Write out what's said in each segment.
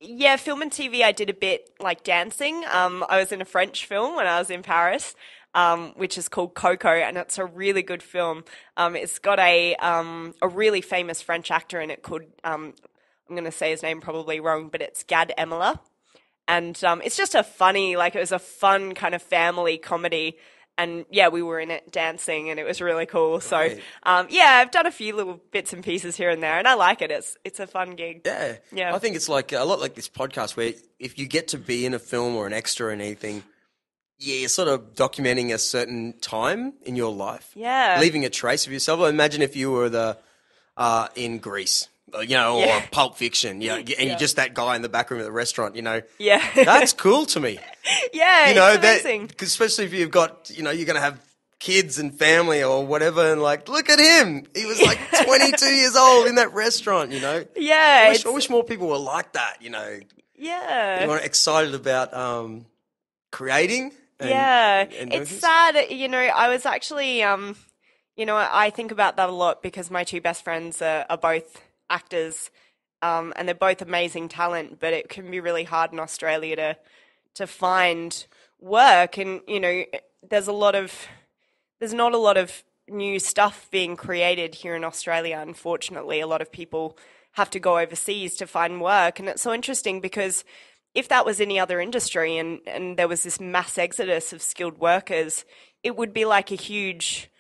Yeah, film and TV, I did a bit like dancing. I was in a French film when I was in Paris, which is called Coco, and it's a really good film. It's got a really famous French actor in it called I'm going to say his name probably wrong, but it's Gad Emela, and it's just a funny, like it was a fun kind of family comedy. And yeah, we were in it dancing, and it was really cool. So Right. yeah, I've done a few little bits and pieces here and there, and I like it. It's a fun gig. Yeah. Yeah. I think it's like a lot like this podcast where if you get to be in a film or an extra in anything, yeah, you're sort of documenting a certain time in your life, Yeah. leaving a trace of yourself. Like, imagine if you were the in Greece, or Yeah. Pulp Fiction, and you're just that guy in the back room of the restaurant. Yeah. That's cool to me. Yeah, it's amazing. Cause especially if you've got, you're going to have kids and family or whatever, and like, look at him. He was like 22 years old in that restaurant. Yeah, I wish more people were like that. yeah. You are excited about creating. Yeah, and doing it's things. sad. I was actually, I think about that a lot because my two best friends are both actors, and they're both amazing talent, but it can be really hard in Australia to find work. And, there's not a lot of new stuff being created here in Australia, unfortunately. A lot of people have to go overseas to find work. And it's so interesting because if that was any other industry and there was this mass exodus of skilled workers, it would be like a huge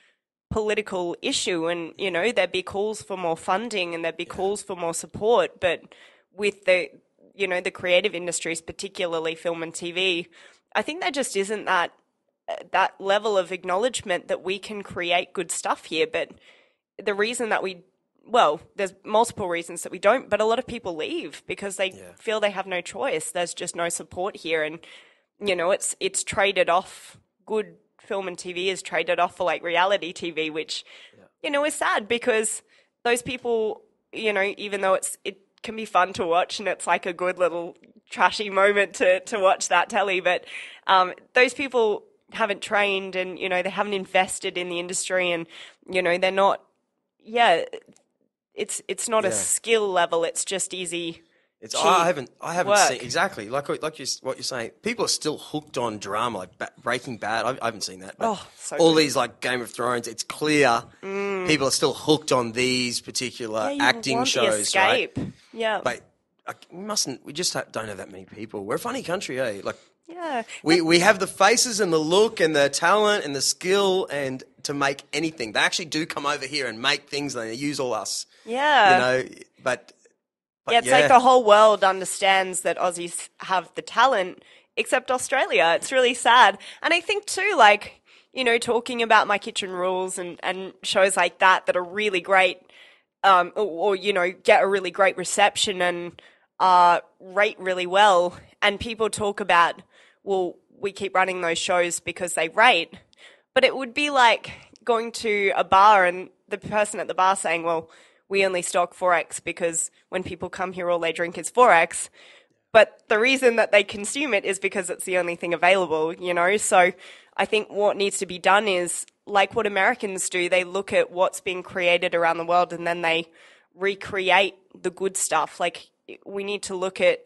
political issue, and there'd be calls for more funding and there'd be calls for more support. But with the creative industries, particularly film and TV, I think there just isn't that level of acknowledgement that we can create good stuff here. But the reason that there's multiple reasons that we don't, but a lot of people leave because they feel they have no choice. There's just no support here, and it's traded off. Good film and TV is traded off for like reality TV, which is sad because those people, even though it can be fun to watch and it's like a good little trashy moment to watch that telly, but those people haven't trained, and they haven't invested in the industry, and they're not. Yeah, it's not a skill level. It's just easy. It's cheap I haven't work. seen exactly like what you're saying. People are still hooked on drama like Breaking Bad. I haven't seen that. But So all good. these like Game of Thrones. It's clear people are still hooked on these particular You acting want the shows, escape. right? Yeah. But we mustn't. We just don't have that many people. We're a funny country, eh? Like Yeah. we have the faces and the look and the talent and the skill and to make anything. They actually do come over here and make things. And they use all us. Yeah. But Yeah, it's like the whole world understands that Aussies have the talent, except Australia. It's really sad. And I think too, like, talking about My Kitchen Rules and shows like that are really great, get a really great reception and rate really well. And people talk about, well, we keep running those shows because they rate. But it would be like going to a bar and the person at the bar saying, well, we only stock 4X because when people come here, all they drink is 4X. But the reason that they consume it is because it's the only thing available, So I think what needs to be done is like what Americans do. They look at what's being created around the world and then they recreate the good stuff. Like we need to look at,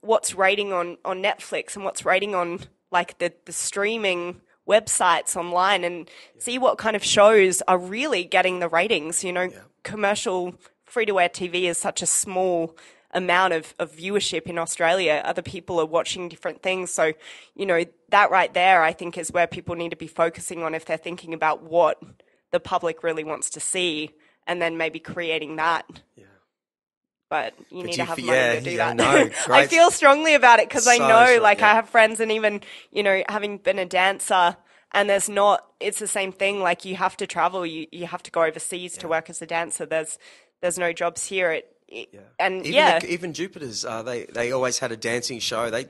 what's rating on Netflix and what's rating on like the streaming websites online and see what kind of shows are really getting the ratings. Commercial free-to-air TV is such a small amount of viewership in Australia. Other people are watching different things. So, that right there, I think, is where people need to be focusing on if they're thinking about what the public really wants to see and then maybe creating that. Yeah. But you need to have money yeah, to do yeah, that. no, I great. feel strongly about it because I So know, strong, like, yeah. I have friends and even, having been a dancer and it's the same thing. Like, you have to travel, you have to go overseas to work as a dancer. There's no jobs here. And even Jupiter's, they always had a dancing show. They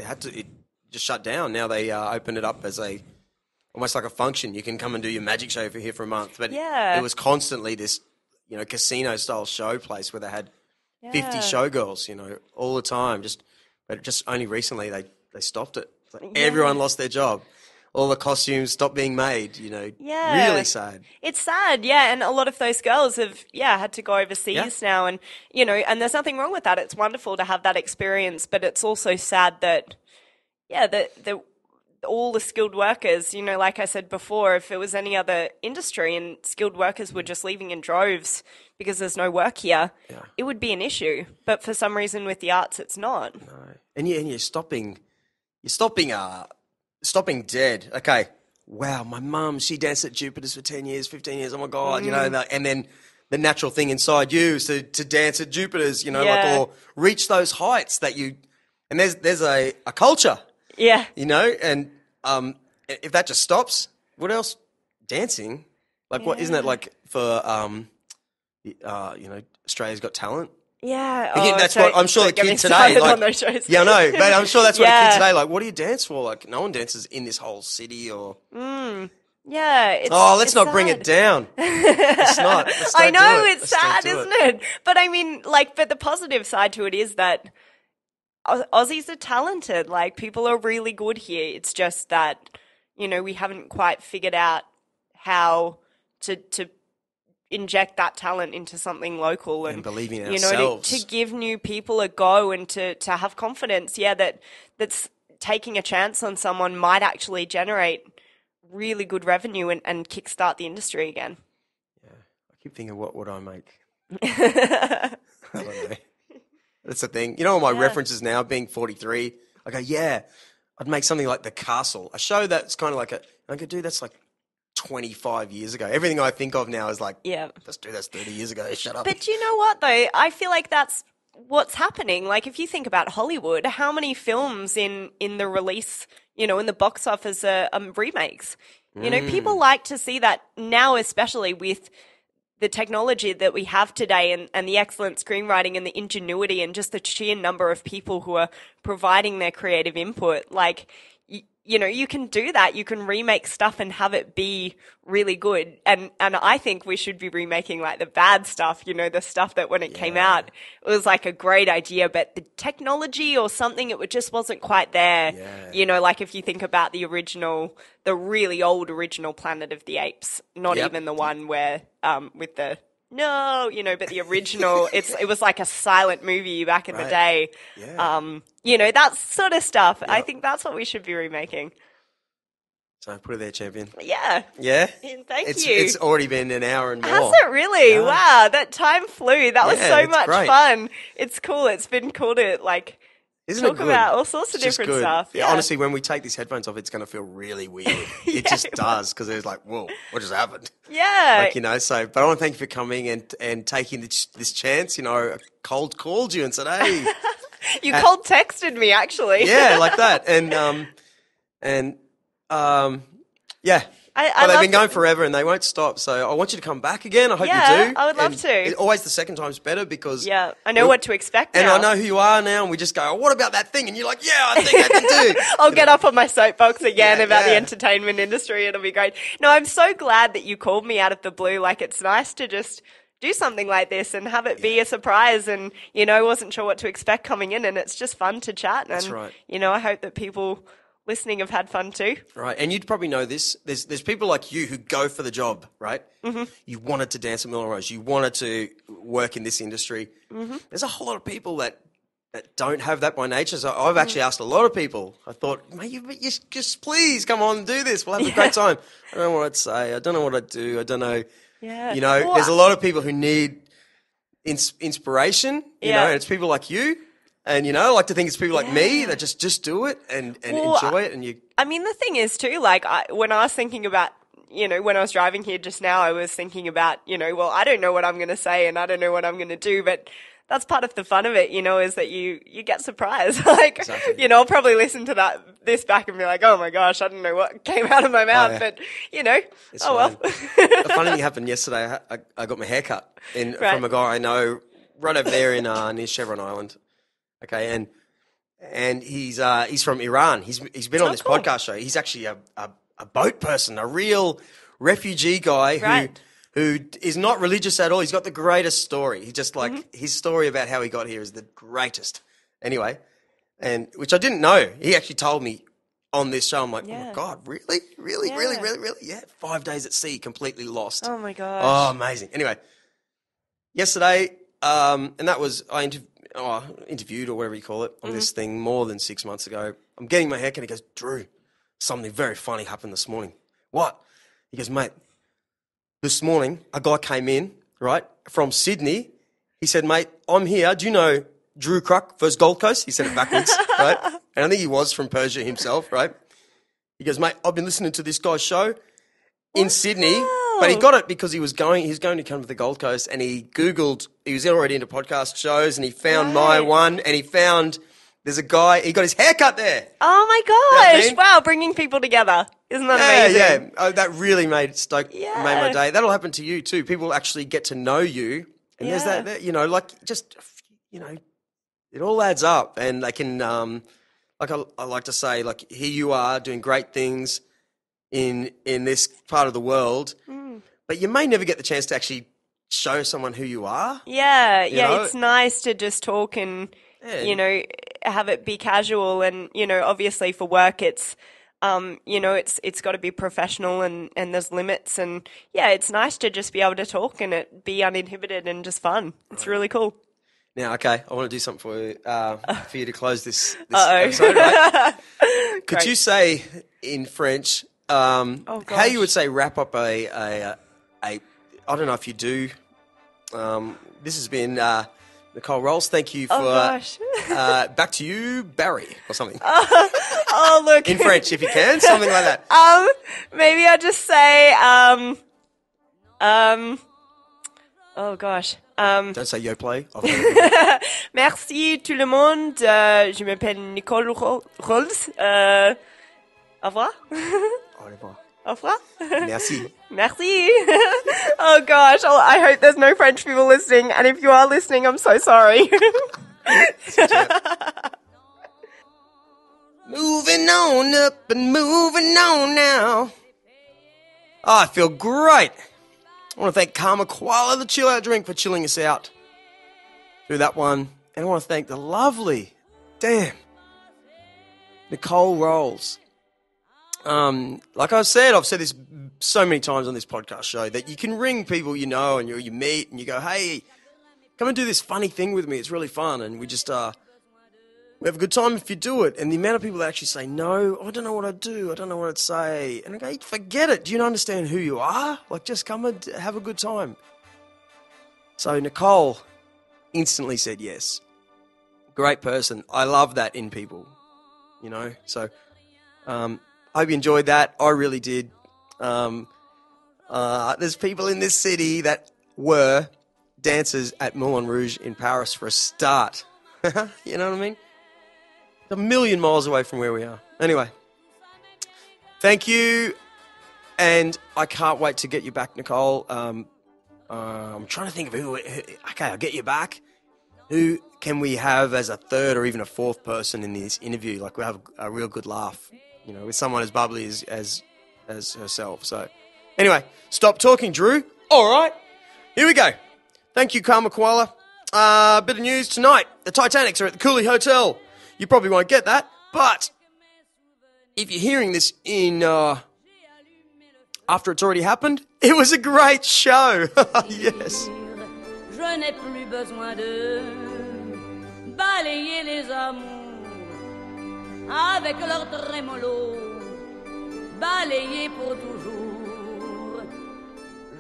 had to, it just shut down. Now they opened it up as almost like a function. You can come and do your magic show here for a month. But it was constantly this, casino style show place where they had 50 showgirls, all the time. But just only recently they stopped it. It's like everyone lost their job. all the costumes stop being made, Yeah. really sad. It's sad, yeah, and a lot of those girls have, had to go overseas now, and, and there's nothing wrong with that. It's wonderful to have that experience, but it's also sad that, that all the skilled workers, like I said before, if it was any other industry and skilled workers were just leaving in droves because there's no work here, it would be an issue. But for some reason with the arts, it's not. No. And you're stopping dead. Okay. Wow, my mum, she danced at Jupiter's for 10 years, 15 years. Oh my God, and then the natural thing inside you is to dance at Jupiter's, or reach those heights that and there's a culture. Yeah. And if that just stops, what else? Dancing? Like what, isn't that like for, Australia's Got Talent? Yeah. Again, that's what I'm sure the kid today. On those shows. Yeah, I know, but I'm sure that's what a kid today. Like, what do you dance for? Like, no one dances in this whole city, or. Yeah. Let's not bring it down. It's not. I know it's sad, isn't it? But I mean, but the positive side to it is that Aussies are talented. Like, people are really good here. It's just that we haven't quite figured out how to inject that talent into something local and believe in ourselves. To give new people a go and to have confidence, that's taking a chance on someone might actually generate really good revenue and kickstart the industry again. Yeah, I keep thinking, what would I make? I don't know. That's the thing. All my references now, being 43, I go, I'd make something like The Castle, a show that's kind of like I could do that's like 25 years ago. Everything I think of now is like, let's do that's 30 years ago. Shut up. But you know what, though? I feel like that's what's happening. Like, if you think about Hollywood, how many films in the release, in the box office are remakes? People like to see that now, especially with the technology that we have today and the excellent screenwriting and the ingenuity and just the sheer number of people who are providing their creative input. Like, you can do that. You can remake stuff and have it be really good. And I think we should be remaking like the bad stuff, the stuff that when it came out, it was like a great idea, but the technology or something, it just wasn't quite there. Yeah. Like if you think about the really old original Planet of the Apes, not even the one where, with the, but the original, it was like a silent movie back in the day. Yeah. That sort of stuff. Yep. I think that's what we should be remaking. So put it there, champion. Yeah. Yeah? Thank you. It's already been an hour and more. Has it really? Yeah. Wow, that time flew. That was so much fun. It's cool. It's been cool to talk about all sorts of different stuff. Yeah. Honestly, when we take these headphones off, it's going to feel really weird. It just does, because it's like, whoa, what just happened? Yeah. But I want to thank you for coming and taking this chance. I cold called you and said, hey. You cold texted me, actually. Yeah, like that. They've been going forever and they won't stop. So I want you to come back again. I hope you do. I would love to. Always the second time's better because... Yeah, I know what to expect now. And I know who you are now, and we just go, what about that thing? And you're like, I think I can do. I'll get up on my soapbox again about the entertainment industry. It'll be great. No, I'm so glad that you called me out of the blue. Like, it's nice to just do something like this and have it be a surprise. And, I wasn't sure what to expect coming in, and it's just fun to chat. And, that's right. I hope that people listening have had fun too. Right. And you'd probably know this. There's people like you who go for the job, right? Mm-hmm. You wanted to dance at Moulin Rouge. You wanted to work in this industry. Mm-hmm. There's a whole lot of people that don't have that by nature. So I've actually asked a lot of people. I thought, mate, you just please come on and do this. We'll have a great time. I don't know what I'd say. I don't know what I'd do. I don't know. Yeah. There's a lot of people who need inspiration, and it's people like you. And, I like to think it's people like me that just do it and enjoy it. And I mean, the thing is too, like, when I was thinking about, when I was driving here just now, I was thinking about, I don't know what I'm going to say and I don't know what I'm going to do, but that's part of the fun of it, is that you get surprised. Like, exactly. I'll probably listen to this back and be like, oh my gosh, I don't know what came out of my mouth, but, it's well. The funny thing happened yesterday. I got my hair cut from a guy I know right over there near Chevron Island. Okay, and he's from Iran. He's been on this podcast show. He's actually a boat person, a real refugee guy who is not religious at all. He's got the greatest story. He just his story about how he got here is the greatest. Anyway, and which I didn't know. He actually told me on this show. I'm like, oh my Yeah. God, really? Really, Yeah. really, really, really? Yeah, 5 days at sea, completely lost. Oh my gosh. Oh, amazing. Anyway, yesterday, and that was, interviewed or whatever you call it on this thing more than 6 months ago. I'm getting my haircut. He goes, Drew, something very funny happened this morning. What? He goes, mate, this morning a guy came in, right, from Sydney. He said, mate, I'm here. Do you know Drew Kruk versus Gold Coast? He said it backwards, right? And I think he was from Persia himself, right? He goes, mate, I've been listening to this guy's show in Sydney, but he got it because he was going to come to the Gold Coast, and he Googled, he was already into podcast shows, and he found my one, and he found there's a guy, he got his hair cut there. Oh my gosh. You know what I mean? Wow, bringing people together. Isn't that amazing? Yeah. Oh, that really made my day. That'll happen to you too. People actually get to know you, and there's that, you know, like just, you know, it all adds up, and they can, like I like to say, like here you are doing great things in this part of the world, but you may never get the chance to actually show someone who you are. Yeah, you know? It's nice to just talk and, you know, have it be casual, and, you know, obviously for work it's, you know, it's got to be professional, and there's limits, and it's nice to just be able to talk and it be uninhibited and just fun. It's really cool. Now, okay, I want to do something for you to close this episode, right? Could you say in French how you would say wrap up a I don't know if you do. This has been Nicole Rowles. Thank you for back to you, Barry, or something. Oh, look. In French, if you can, something like that. Maybe I'll just say, oh gosh. Don't say yo play. Merci tout le monde. Je m'appelle Nicole Rowles. Au revoir. Au revoir. Au revoir. Merci. Merci. Oh gosh, I hope there's no French people listening, and if you are listening, I'm so sorry. Moving on up and moving on now. Oh, I feel great. I want to thank Karma Koala, the chill out drink, for chilling us out through that one. And I want to thank the lovely, Nicole Rowles. Like I've said this so many times on this podcast show, that you can ring people you know and you meet and you go, hey, come and do this funny thing with me. It's really fun. And we just, we have a good time if you do it. And the amount of people that actually say, no, I don't know what I'd do. I don't know what I'd say. And I go, forget it. Do you not understand who you are? Like, just come and have a good time. So Nicole instantly said yes. Great person. I love that in people, you know. So I hope you enjoyed that. I really did. There's people in this city that were dancers at Moulin Rouge in Paris for a start. You know what I mean? A million miles away from where we are. Anyway, thank you, and I can't wait to get you back, Nicole. I'm trying to think of who. Okay, I'll get you back. Who can we have as a third or even a fourth person in this interview? Like, we'll have a real good laugh, you know, with someone as bubbly as herself. So, anyway, stop talking, Drew. All right, here we go. Thank you, Karma Koala. Bit of news tonight. The Titanics are at the Cooley Hotel. You probably won't get that, but if you're hearing this in after it's already happened, it was a great show. Yes. Je n'ai plus besoin de balayer les amours avec leur trémolo, balayer pour toujours.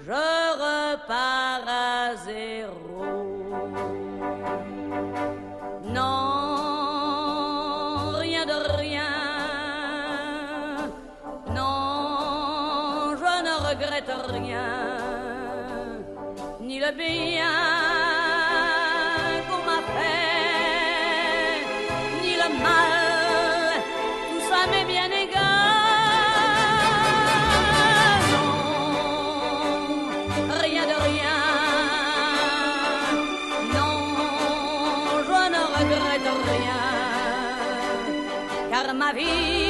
Je repars à zéro. Non, rien de rien. Non, je ne regrette rien. Ni le bien qu'on m'a fait, ni le mal, tout ça m'est bien égal. Non, rien de rien. Non, je ne regrette rien, car ma vie